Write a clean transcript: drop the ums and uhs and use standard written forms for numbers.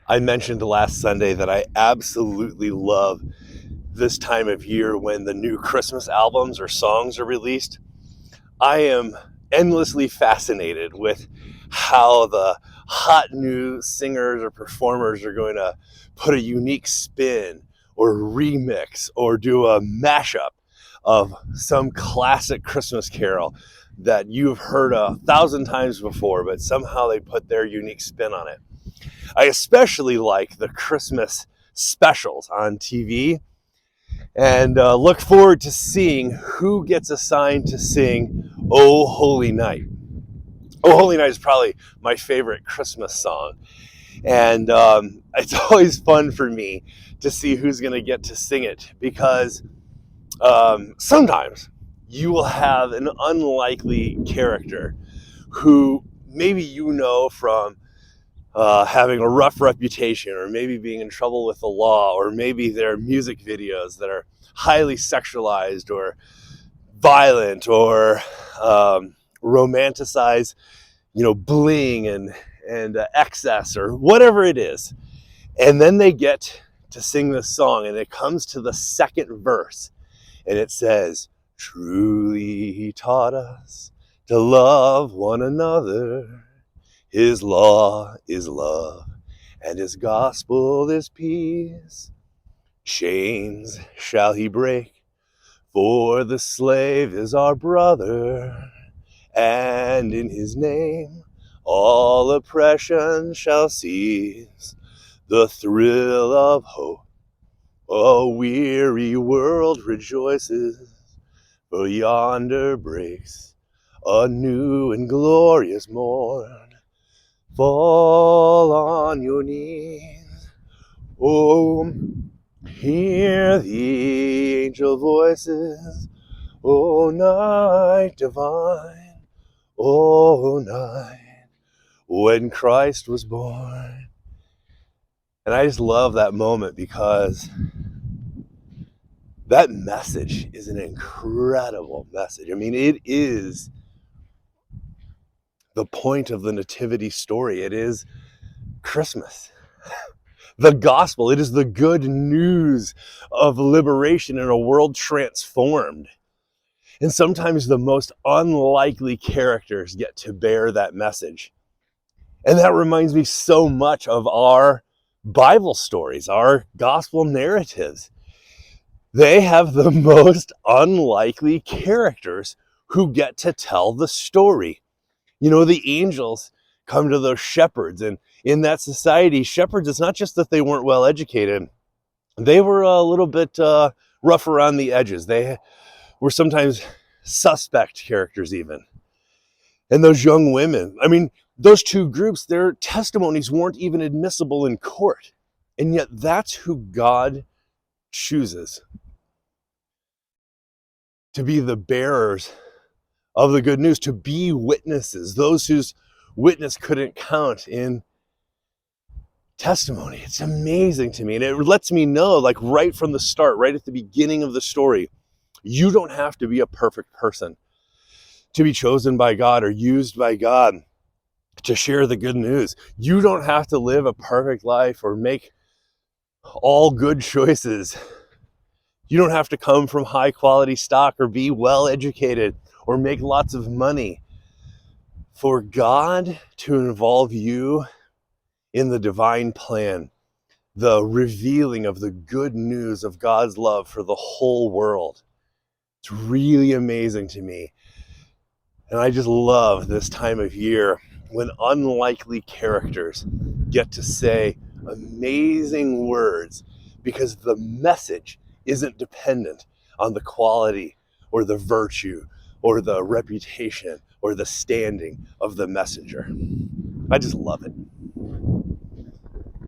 I mentioned last Sunday that I absolutely love this time of year when the new Christmas albums or songs are released. I am endlessly fascinated with how the hot new singers or performers are going to put a unique spin or remix or do a mashup of some classic Christmas carol that you've heard 1,000 times before, but somehow they put their unique spin on it. I especially like the Christmas specials on TV and look forward to seeing who gets assigned to sing "Oh Holy Night." "Oh Holy Night" is probably my favorite Christmas song. And it's always fun for me to see who's going to get to sing it because sometimes you will have an unlikely character who maybe you know from having a rough reputation, or maybe being in trouble with the law, or maybe their music videos that are highly sexualized or violent or romanticize, bling and excess or whatever it is. And then they get to sing this song, and it comes to the second verse, and it says, "Truly he taught us to love one another. His law is love, and his gospel is peace. Chains shall he break, for the slave is our brother, and in his name all oppression shall cease. The thrill of hope, a weary world rejoices, for yonder breaks a new and glorious morn. Fall on your knees, oh, hear the angel voices, oh, night divine, oh, night when Christ was born." And I just love that moment because that message is an incredible message. I mean, it is the point of the nativity story. It is Christmas. The gospel, it is the good news of liberation in a world transformed. And sometimes the most unlikely characters get to bear that message. And that reminds me so much of our Bible stories, our gospel narratives. They have the most unlikely characters who get to tell the story. The angels come to those shepherds, and in that society, shepherds, it's not just that they weren't well educated, they were a little bit rough around the edges. They were sometimes suspect characters even. And those young women, I mean, those two groups, their testimonies weren't even admissible in court. And yet that's who God chooses to be the bearers of the good news, to be witnesses, those whose witness couldn't count in testimony. It's amazing to me. And it lets me know, like right from the start, right at the beginning of the story, you don't have to be a perfect person to be chosen by God or used by God to share the good news. You don't have to live a perfect life or make all good choices. You don't have to come from high quality stock or be well educated or make lots of money for God to involve you in the divine plan, the revealing of the good news of God's love for the whole world. It's really amazing to me. And I just love this time of year when unlikely characters get to say amazing words because the message isn't dependent on the quality or the virtue or the reputation or the standing of the messenger. I just love it.